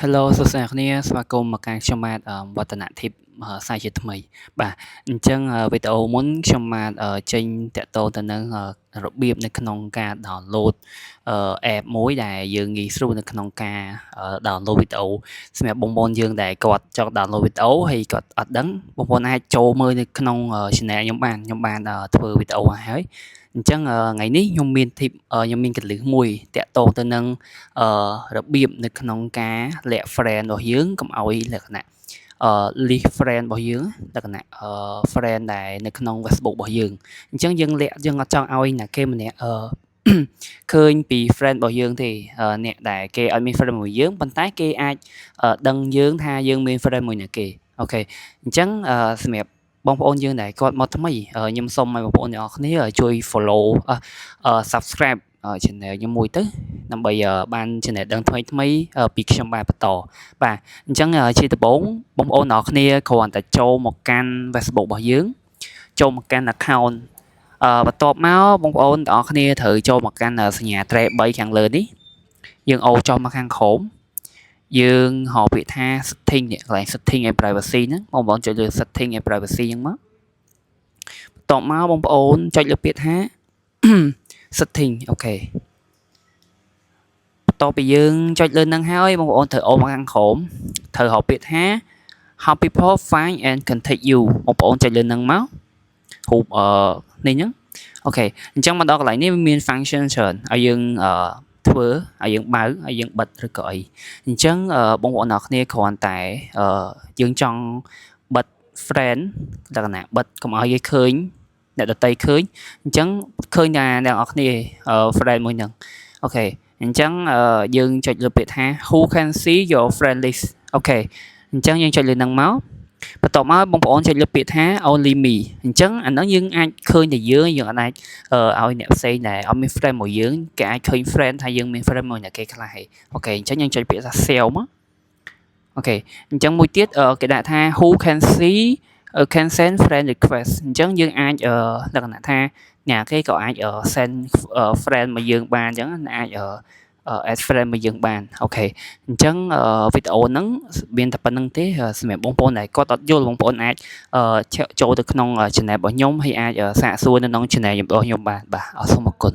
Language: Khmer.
Hello សួស្តីអ្នកនាងស្វាគមន៍មកកាន់ខ្ញុំបាទវឌ្ឍនធីបសាជាថ្មីបាទអញ្ចឹងវីដេអូមុនខ្ញុំបាទចេញតាក់ទងទៅនឹងរបៀបនៅក្នុងការ download app មួយដែលយើងងាយស្រួលនៅក្នុងការ download វីដេអូសម្រាប់បងប្អូនយើងដែលគាត់ចង់ download វីដេអូហើយគាត់អត់ដឹងបងប្អូនអាចចូលមើលនៅក្នុង channel ខ្ញុំបានធ្វើវីដេអូហើយអញ្ចឹងថ្ងៃនេះខ្ញុំមានកលឹះមួយតាក់ទងទៅនឹងរបៀបនៅក្នុងការលាក់ friend របស់យើងកុំឲ្យលក្ខណៈlist friend របស់យើងលក្ខណៈfriend ដែលនៅក្នុង Facebook របស់យើងអញ្ចឹងយើងលាក់យើងអត់ចង់ឲ្យណាគេម្នាក់ឃើញពី friend របស់យើងទេអ្នកដែលគេអត់មាន friend មួយយើងប៉ុន្តែគេអាចដឹងយើងថាយើងមាន friend មួយណាគេអូខេអញ្ចឹងសម្រាប់បងប្អូនយើងដែលគាត់មកថ្មីខ្ញុំសូមឲ្យបងប្អូនទាំងអស់គ្នាជួយ follow subscribe channel ខ្ញុំមួយទៅដើម្បីបាន channel ដឹងថ្មីពីខ្ញុំបាទបន្តបាទអញ្ចឹងជាដំបូងបងប្អូនទាំងអស់គ្នាគ្រាន់តែចូលមកកាន់ Facebook របស់យើងចូលមកកាន់ account បន្ទាប់មកបងប្អូនទាំងអស់គ្នាត្រូវចូលមកកាន់សញ្ញាត្រេ3ខាងលើនេះយើងអូចុះមកខាងក្រោមយើងហៅពាក្យថា setting នេះកន្លែង setting and privacy ហ្នឹងបងប្អូនចុចលើ setting and privacy ហ្នឹងមកបន្ទាប់មកបងប្អូនចុចលើពាក្យថា setting អូខេបន្ទាប់ពីយើងចុចលើហ្នឹងហើយបងប្អូនត្រូវអូមកខាងក្រោមត្រូវហៅពាក្យថា how people find and contact you បងប្អូនចុចលើហ្នឹងមករូបនេះហ្នឹងអូខេអញ្ចឹងមកដល់កន្លែងនេះមាន function ច្រើនឲ្យយើងធ្វើឲ្យយើងបើកឲ្យយើងបិទឬក៏អីអញ្ចឹងបងប្អូនអ្នកគ្នាគ្រាន់តែយើងចង់បិទ friend លក្ខណៈបិទកុំឲ្យគេឃើញអ្នកដតីឃើញអញ្ចឹងឃើញតែអ្នកនរគ្នា friend មួយហ្នឹងអូខេអញ្ចឹងយើងចុចលើពាក្យថា who can see your friend list អូខេអញ្ចឹងយើងចុចលើហ្នឹងមកបន្ទាប់មកបងប្អូនចុចលើពាក្យថា only me អញ្ចឹងអាហ្នឹងយើងអាចឃើញតែយើងអាចឲ្យអ្នកផ្សេងដែលអត់មាន friend មួយយើងគេអាចឃើញ friend ថាយើងមាន friend មួយអ្នកគេខ្លះហីអូខេអញ្ចឹងយើងចុចពាក្យថា save មកអូខេអញ្ចឹងមួយទៀតគេដាក់ថា who can see can send friend request អញ្ចឹងយើងអាចលក្ខណៈថាអ្នកគេក៏អាច send friend មកយើងបានអញ្ចឹងអាចadd friend មកយើងបានអូខេអញ្ចឹងវីដេអូហ្នឹងមានតែប៉ុណ្្នឹងទេសម្រាប់បងប្អូនដែលគាត់អត់យល់បងប្អូនអាចចូលទៅក្នុង channel របស់ខ្ញុំហើយអាចសាកសួរនៅក្នុង channel របស់ខ្ញុំបានបាទអរសូមអរគុណ